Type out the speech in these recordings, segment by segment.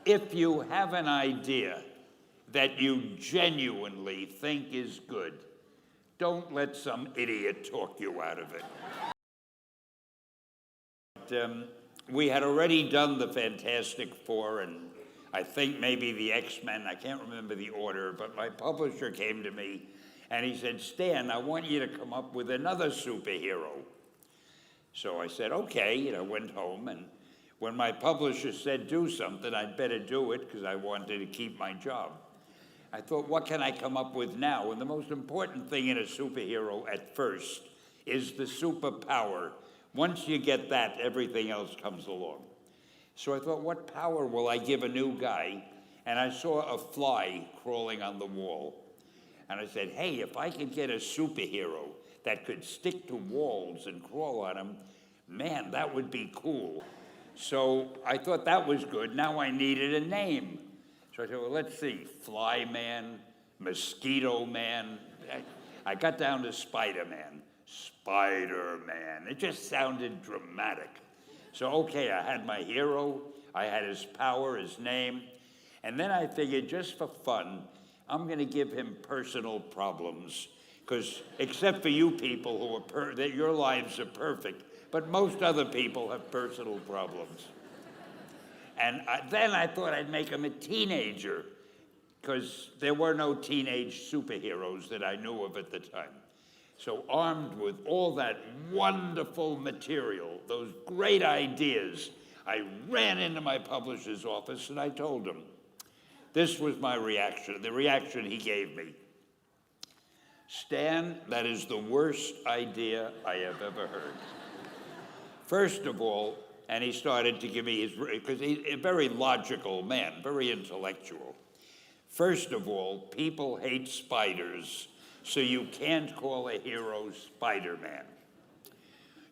If you have an idea that you genuinely think is good, don't let some idiot talk you out of it. We had already done the Fantastic Four and I think maybe the X-Men, I can't remember the order, but my publisher came to me and he said, Stan, I want you to come up with another superhero. So I said, okay, went home, and when my publisher said do something, I'd better do it because I wanted to keep my job. I thought, what can I come up with now? And the most important thing in a superhero at first is the superpower. Once you get that, everything else comes along. So I thought, what power will I give a new guy? And I saw a fly crawling on the wall. And I said, hey, if I could get a superhero that could stick to walls and crawl on them, man, that would be cool. So I thought that was good. Now I needed a name. So I said, well, let's see, Fly Man, Mosquito Man. I got down to Spiderman. Spider-Man. It just sounded dramatic. So, okay, I had my hero, I had his power, his name, and then I figured just for fun, I'm gonna give him personal problems, because except for you people who that your lives are perfect, but most other people have personal problems. And then I thought I'd make him a teenager, because there were no teenage superheroes that I knew of at the time. So armed with all that wonderful material, those great ideas, I ran into my publisher's office and I told him. This was my reaction, the reaction he gave me. Stan, that is the worst idea I have ever heard. First of all, and he started to give me his, because he's a very logical man, very intellectual. First of all, people hate spiders, so you can't call a hero Spider-Man.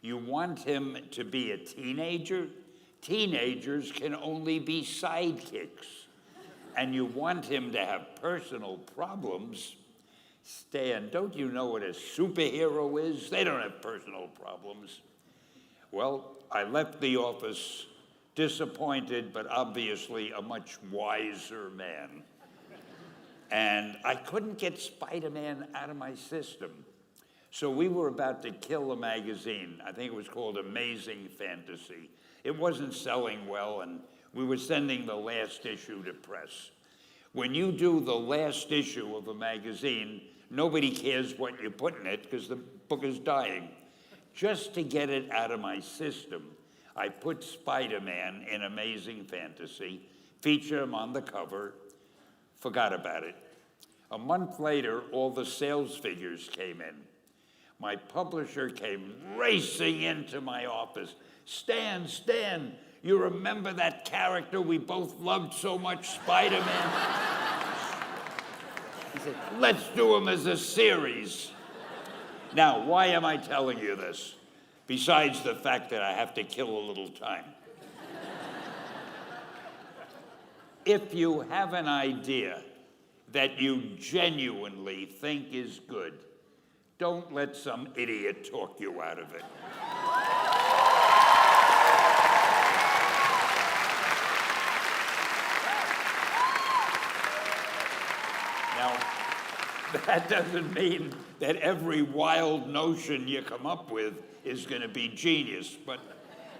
You want him to be a teenager? Teenagers can only be sidekicks. And you want him to have personal problems? Stan, don't you know what a superhero is? They don't have personal problems. Well, I left the office disappointed, but obviously a much wiser man. And I couldn't get Spider-Man out of my system. So we were about to kill a magazine. I think it was called Amazing Fantasy. It wasn't selling well, and we were sending the last issue to press. When you do the last issue of a magazine, nobody cares what you put in it because the book is dying. Just to get it out of my system, I put Spider-Man in Amazing Fantasy, featured him on the cover, forgot about it. A month later, all the sales figures came in. My publisher came racing into my office. Stan, you remember that character we both loved so much, Spider-Man? He said, let's do him as a series. Now, why am I telling you this? Besides the fact that I have to kill a little time. If you have an idea that you genuinely think is good, don't let some idiot talk you out of it. Now, that doesn't mean that every wild notion you come up with is going to be genius, but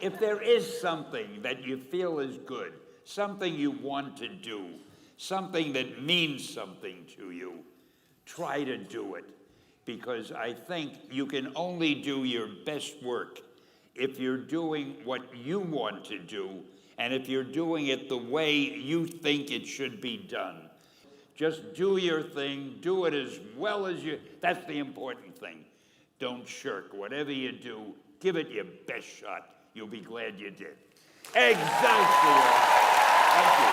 if there is something that you feel is good, something you want to do, something that means something to you, try to do it. Because I think you can only do your best work if you're doing what you want to do, and if you're doing it the way you think it should be done. Just do your thing, do it as well as you, that's the important thing. Don't shirk. Whatever you do, give it your best shot. You'll be glad you did. Excelsior! Thank you.